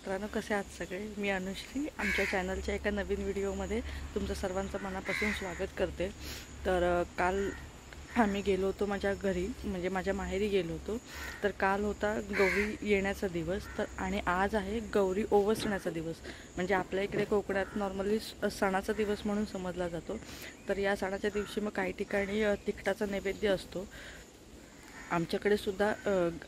मित्रांनो, कसे आहात सगळे? मी अनुश्री आमच्या चॅनलच्या एका नवीन व्हिडिओमध्ये तुमचं सर्वांचं मनापासून स्वागत करते। तर काल आम्ही गेलो होतो माझ्या घरी, म्हणजे माझ्या माहेरी गेलो होतो। तर काल होता गौरी येण्याचा दिवस, तर आणि आज आहे गौरी ओवसण्याचा दिवस। म्हणजे आपल्या इकडे कोकणात नॉर्मली सणाचा दिवस म्हणून समजला जातो। तर या सणाच्या दिवशी मग काही ठिकाणी तिखटाचा नैवेद्य असतो। आमच्याकडे सुद्धा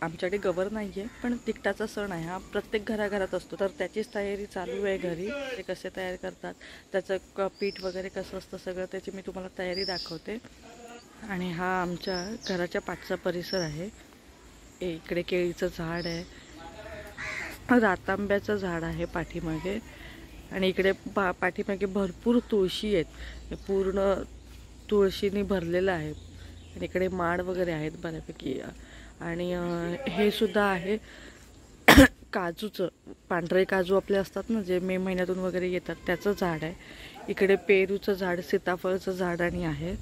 आमच्याकडे गवर नाही आहे, पण तिखटाचा सण आहे हा, प्रत्येक घराघरात असतो। तर त्याचीच तयारी चालू आहे घरी। ते कसे तयार करतात, त्याचं पीठ वगैरे कसं असतं सगळं, त्याची मी तुम्हाला तयारी दाखवते। आणि हा आमच्या घराच्या पाठचा परिसर आहे। इकडे केळीचं झाड आहे, रातांब्याचं झाड आहे पाठीमागे, आणि इकडे पाठीमागे भरपूर तुळशी आहेत, पूर्ण तुळशीने भरलेलं आहे। आणि इकडे माड वगैरे आहेत बऱ्यापैकी। आणि हे सुद्धा आहे काजूचं, पांढरे काजू आपले असतात ना, जे मे महिन्यातून वगैरे येतात, त्याचं झाड आहे। इकडे पेरूचं झाड, सीताफळचं झाड आणि आहे।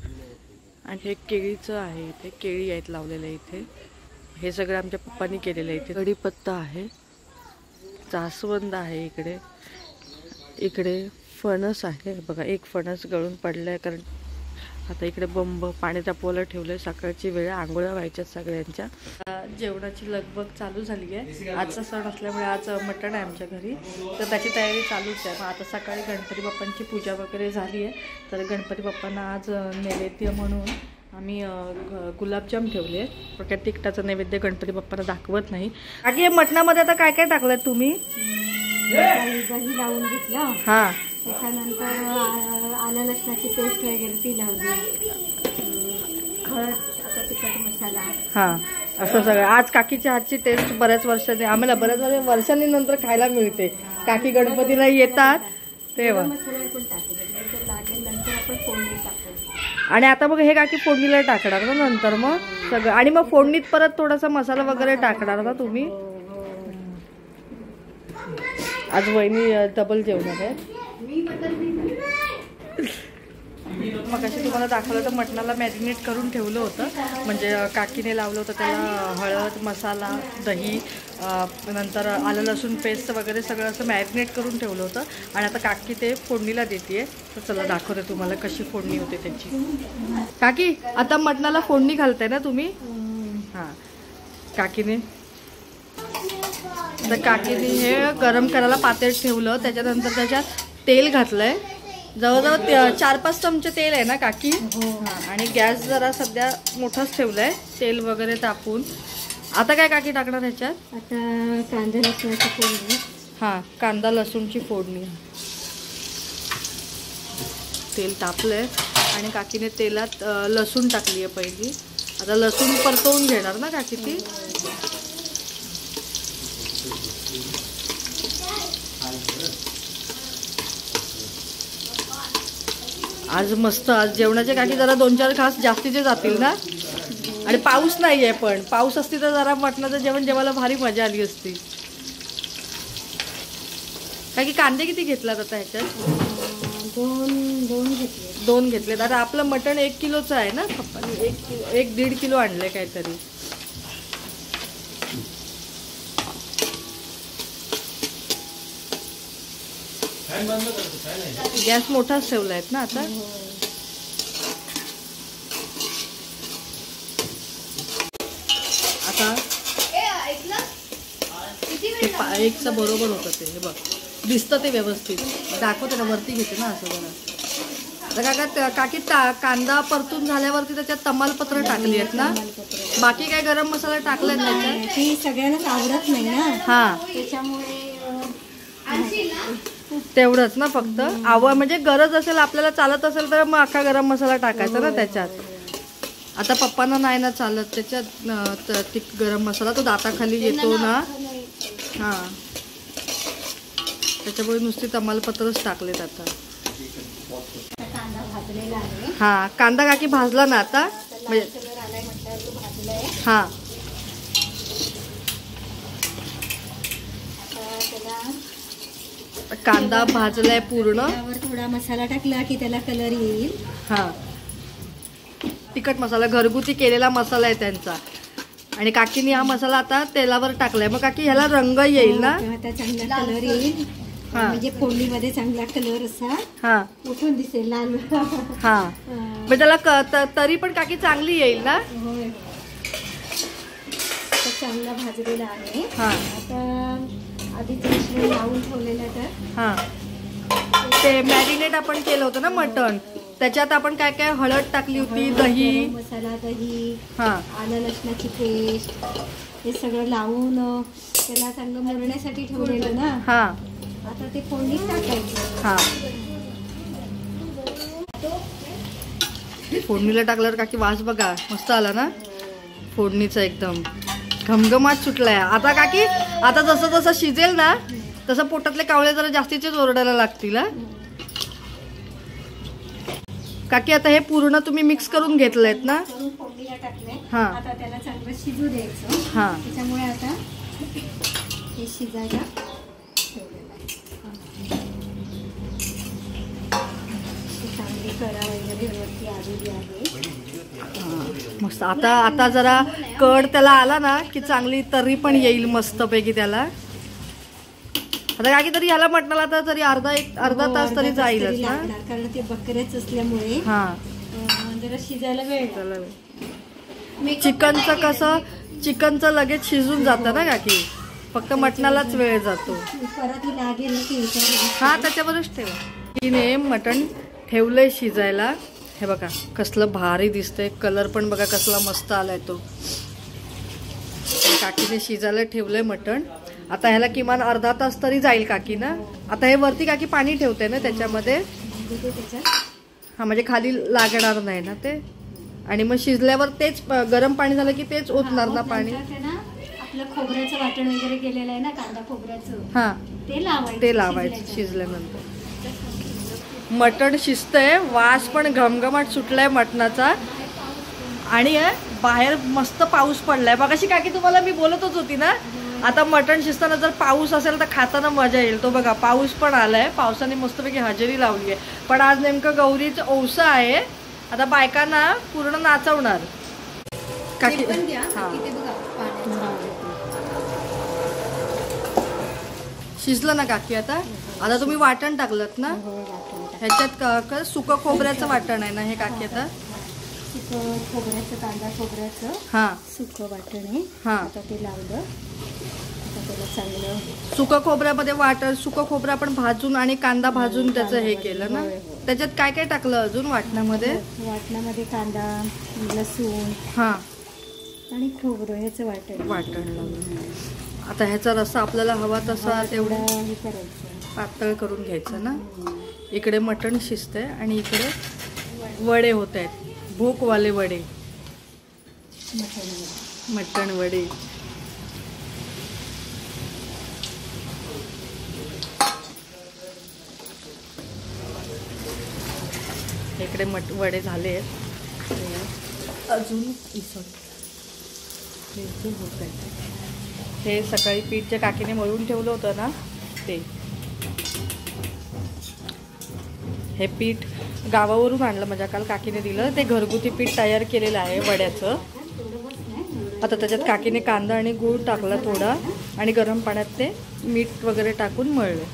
आणि हे केळीचं आहे, इथे केळी आहेत लावलेले इथे। हे सगळं आमच्या पप्पांनी केलेलं आहे। इथे कढीपत्ता आहे, जास्वंद आहे इकडे। इकडे फणस आहे बघा, एक फणस गळून पडलाय, कारण आता इकडे बंब पाणी तापवायला ठेवलंय। सकाळची वेळ, आंघोळ्या व्हायच्यात सगळ्यांच्या। जेवणाची लगबग चालू झाली आहे। आजचा सण असल्यामुळे आज मटण आहे आमच्या घरी, तर त्याची तयारी चालूच आहे। मग आता सकाळी गणपती बाप्पांची पूजा वगैरे झाली आहे, तर गणपती बाप्पांना आज नैवेद्य म्हणून आम्ही गुलाबजाम ठेवले। पण तिखटाचं नैवेद्य गणपती बाप्पांना दाखवत नाही। आधी मटणामध्ये आता काय काय टाकलं तुम्ही? दही लावून घेतलं, हा, त्याच्यानंतर आलं लसणाची पेस्ट वगैरे ती लावली, हळद, आता तिखट मसाला, हा, असं सगळं। आज काकीच्या हातची टेस्ट बऱ्याच वर्षांनी, आम्हाला बऱ्याच वर्षांनी नंतर खायला मिळते। काकी गणपतीला येतात तेव्हा मसाला पण टाकायचं, लागेल नंतर आपण फोडणी टाकायचं। आणि आता मग हे काकी फोडणीला टाकणार ना नंतर मग सगळं, आणि मग फोडणीत परत थोडासा मसाला वगैरे टाकणार ना तुम्ही? आज वहिनी डबल जेवणार आहे। मग अशी तुम्हाला दाखवलं तर मटणाला मॅरिनेट करून ठेवलं होतं, म्हणजे काकीने लावलं होतं त्याला हळद, मसाला, दही, नंतर आलं लसूण पेस्ट वगैरे सगळं असं मॅरिनेट करून ठेवलं होतं। आणि आता काकी ते फोडणीला देते। तर चला दाखवते तुम्हाला कशी फोडणी होते त्याची। काकी आता मटणाला फोडणी घालताय ना तुम्ही? हां, काकीने तर काकीने हे गरम करायला पातेल ठेवलं, त्याच्यानंतर त्याच्यात तेल घातलंय, जवळजवळ 4-5 चमचे तेल आहे ना काकी? आणि गॅस जरा सध्या मोठाच ठेवलाय, तेल वगैरे तापून। आता काय काकी टाकणार ह्याच्यात? आता कांदा लसणाची फोडणी। हां, कांदा लसूणची फोडणी। तेल तापलंय आणि काकीने तेलात लसूण टाकली आहे पहिली। आता लसूण परतवून घेणार ना काकी ती? आज मस्त, आज जेवणाचे काकी जरा 2-4 घास जास्तीचे जातील ना? आणि पाऊस नाही आहे, पण पाऊस असती तर जरा मटणाचं जेवण जेवायला भारी मजा आली असती। काकी कांदे किती घेतलात आता ह्याच्यात? दोन घेतलेत। आता आपलं मटण 1 किलोचं आहे ना, पप्पाने 1-1.5 किलो आणलंय काहीतरी। गॅस मोठाच ठेवलाय ना आता? आता 1चा बरोबर होतं ते, हे बघ दिसतं ते व्यवस्थित, दाखवते ना, वरती घेते ना असं जरा। आता काकी कांदा परतून झाल्यावरती त्याच्यात तमालपत्र टाकली आहेत ना? बाकी काय गरम मसाला टाकलाय त्याच्यात? ती सगळ्यांनाच आवडत नाही ना, हा, त्याच्यामुळे तेवढंच ना फक्त। म्हणजे गरज असेल, आपल्याला चालत असेल तर मग अख्खा गरम मसाला टाकायचा ना त्याच्यात। आता पप्पांना नाही ना चालत त्याच्यात गरम मसाला, तो दाताखाली येतो ना। हां, त्याच्यामुळे नुसती तमालपत्रच टाकलेत आता। हां, कांदा काकी भाजला ना आता? हां, कांदा भाजलाय पूर्ण, थोडा मसाला टाकला की त्याला कलर येईल। हां, तिखट मसाला घरगुती केलेला मसाला आहे त्यांचा। आणि काकीने हा मसाला आता तेलावर टाकलाय. मग काकी ह्याला रंग येईल ना? आता चांगला कलर येईल. हा. म्हणजे फोडणीमध्ये चांगला कलर असा हा उठून दिसेल लाल. हा मग त्याला तरी पण काकी चांगली येईल ना? होय. आता चांगला भाजलेला आहे. हा. आता आधीच मिश्रण लावून ठेवलेलं तर हा ते मॅरिनेट आपण केलं होतं ना मटण, त्याच्यात आपण काय काय हळद टाकली होती, दही, गरम मसाला, दही, हा आलं लसणाची पेस्ट हे सगळं लावून त्याला चांगलं मुरण्यासाठी ठेवलेलं ना. हा आता ते फोडणीत टाकायचं. हा फोडणीला टाकल्यावर काकी वास बघा मस्त आला ना फोडणीचा, एकदम घमघमाट सुटलाय. आता काकी आता जसं जसं शिजेल ना तसं पोटातले कावळे जरा जास्तीचेच ओरडायला लागतील. काकी आता हे पूर्ण तुम्ही मिक्स करून घेतलंयत ना? करून फोडणीला टाकलंय. हा. आता त्याला चांगलं शिजू द्यायचं. हा त्याच्यामुळे आता हे शिजायला ठेवलेलं आहे. चांगली कढा वगैरे वरती आलेली आहे. मस्त. आता जरा कड त्याला आला ना की चांगली तरी पण येईल मस्तपैकी त्याला. आता काकी तरी ह्याला मटणाला तर तरी अर्धा तास तरी जाईलच ना, कारण ते बकऱ्याच असल्यामुळे हा जरा शिजायला वेळ. चिकनचं लगेच शिजून जातं ना काकी, फक्त मटणालाच वेळ जातो. परत लागेल की हा त्याच्यावरच ठेव. तिने मटण ठेवलंय शिजायला. हे बघा कसलं भारी दिसतंय, कलर पण बघा कसला मस्त आलाय तो. काकीने शिजायला ठेवलंय मटण. आता ह्याला किमान अर्धा तास तरी जाईल काकी ना. आता हे वरती काकी पाणी ठेवते ना त्याच्यामध्ये, हा म्हणजे खाली लागणार नाही ना ते. आणि मग शिजल्यावर तेच गरम पाणी झालं की तेच ओतणार ना पाणी. आपलं खोबऱ्याचं वाटण वगैरे केलेलं आहे ना, कांदा खोबऱ्याचं, हा ते लावायचं शिजल्यानंतर. मटण शिजतंय, वास पण घमघमाट सुटलाय मटणाचा. आणि बाहेर मस्त पाऊस पडलाय बघाशी काकी, तुम्हाला मी बोलतच होती ना. आता मटण शिजताना जर पाऊस असेल तर खाताना मजा येईल. तो बघा पाऊस पण आलाय, पावसाने मस्तपैकी हजेरी लावली आहे. पण आज नेमकं गौरीचं औसा आहे. आता बायकांना पूर्ण नाचवणार काकी. शिजलं ना काकी? आता तुम्ही वाटण टाकलत ना ह्याच्यात, सुकं खोबऱ्याचं वाटण आहे ना हे काकी? आता सुकं खोबऱ्याचं, कांदा खोबऱ्याचं हा सुकं वाटण आहे. हा आता ते लावलं. आता त्याला चांगलं सुकं खोबऱ्यामध्ये वाटण, सुकं खोबरं आपण भाजून आणि कांदा भाजून त्याचं हे केलं ना. त्याच्यात काय काय टाकलं अजून वाटणामध्ये? वाटणामध्ये कांदा, लसूण हा आणि खोबरं ह्याचं वाटण लावलं. आता ह्याचा रस्सा आपल्याला हवा तसा तेवढा हे करायचं, पातळ करून घ्यायचं ना. इकडे मटण शिजतंय आणि इकडे वडे होत आहेत, भोकवाले वडे, मटण वडे. इकडे वडे झाले आहेत, अजून होत आहे. हे सकाळी पीठच्या काकीने मळून ठेवलं होतं ना ते. हे पीठ गावावरून आणलं, माझ्या काल काकीने दिलं. ते घरगुती पीठ तयार केलेलं आहे वड्याचं. आता त्याच्यात काकीने कांदा आणि गूळ टाकला थोडा आणि गरम पाण्यात ते मीठ वगैरे टाकून मळले.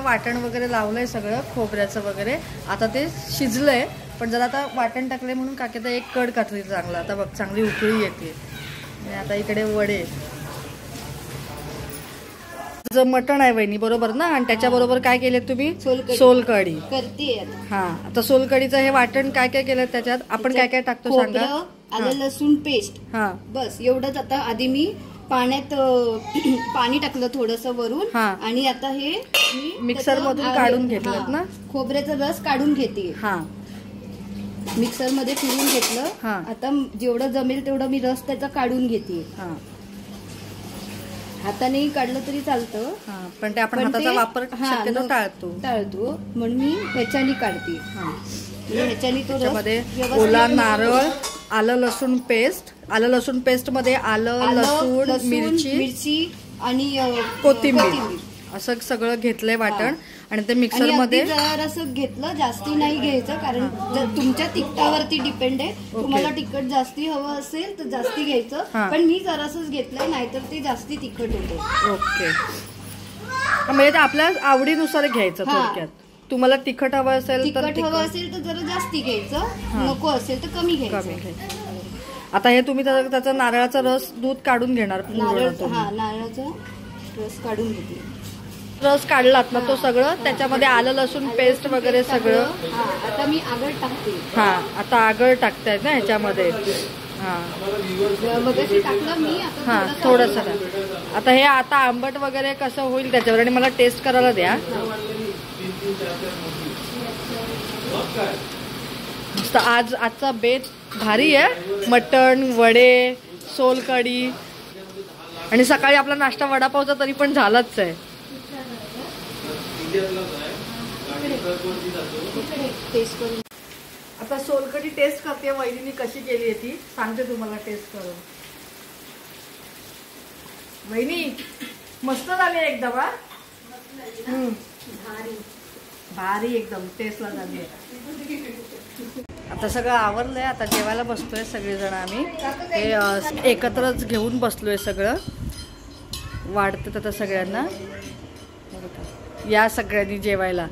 वाटण वगैरे लावलंय सगळं खोबऱ्याचं वगैरे. आता ते शिजलंय, पण जर आता वाटण टाकले म्हणून काकी आता एक कड कातली चांगला. आता बघ चांगली उकळी येते. आणि आता इकडे वडे. जर मटण आहे वहिनी बरोबर ना, आणि त्याच्याबरोबर काय केले तुम्ही? सोलकढी करते. हा आता सोलकढीचं हे वाटण काय काय केलं त्याच्यात? आपण काय काय टाकतो सांगा? आलं लसूण पेस्ट, हा बस एवढंच. आता आधी मी पाण्यात पाणी टाकलं थोडंसं वरून, आणि आता हे मिक्सर मधून काढून घेतलं ना. खोबऱ्याचा रस काढून घेते. हा मिक्सर मध्ये फिरून घेतलं. आता जेवढं जमेल तेवढं मी रस त्याचा काढून घेते. हाताने काढलं तरी चालतं, पण ते आपण हाताचा वापर शक्यतो टाळतो म्हणून मी ह्याच्याने काढते. ह्याच्याने तो ओला नारळ, आलं लसूण पेस्ट, आलं लसूण पेस्ट मध्ये आलं लसूण मिरची आणि कोथिंबीर असं सगळं घेतलंय वाटण. आणि ते आणि मिक्सर मध्ये जरासं घेतलं, जास्ती नाही घ्यायचं कारण तुमच्या तिखटावरती डिपेंड आहे. तुम्हाला तिखट जास्ती हवं असेल तर जास्ती घ्यायचं, पण मी जरासंच घेतलंय, नाहीतर ते जास्ती तिखट होतं. ओके, म्हणजे ते आपल्या आवडीनुसार घ्यायचं थोडक्यात. तुम्हाला तिखट हवं असेल तर हवं असेल तर जरा जास्ती घ्यायचं, नको असेल तर कमी घ्यायचं. आता हे तुम्ही त्याचा नारळाचा रस दूध काढून घेणार. नारळाचा रस काढून घेतली. रस काढलात ना तो सगळं, त्याच्यामध्ये आलं लसूण पेस्ट वगैरे सगळं. आता मी आगळ टाकते. आता आगळ टाकतायत ना ह्याच्यामध्ये. टाकलं मी आता थोडस. आता हे आता आंबट वगैरे कसं होईल त्याच्यावर, आणि मला टेस्ट करायला द्या. आजचा बेत भारी आहे. मटण, वडे, सोलकढी, आणि सकाळी आपला नाश्ता वडापावचा तरी पण झालाच आहे. आता सोलकढी टेस्ट करते वहिनीने कशी केली आहे ती सांगते तुम्हाला टेस्ट करून. वहिनी मस्त झाली एकदम. भारी एकदम टेस्टला झाली. आता सगळं आवरलंय, आता जेवायला बसतोय सगळेजण. आम्ही हे एकत्रच घेऊन बसलोय सगळं. वाढतं आता सगळ्यांना, या सगळ्यांनी जेवायला.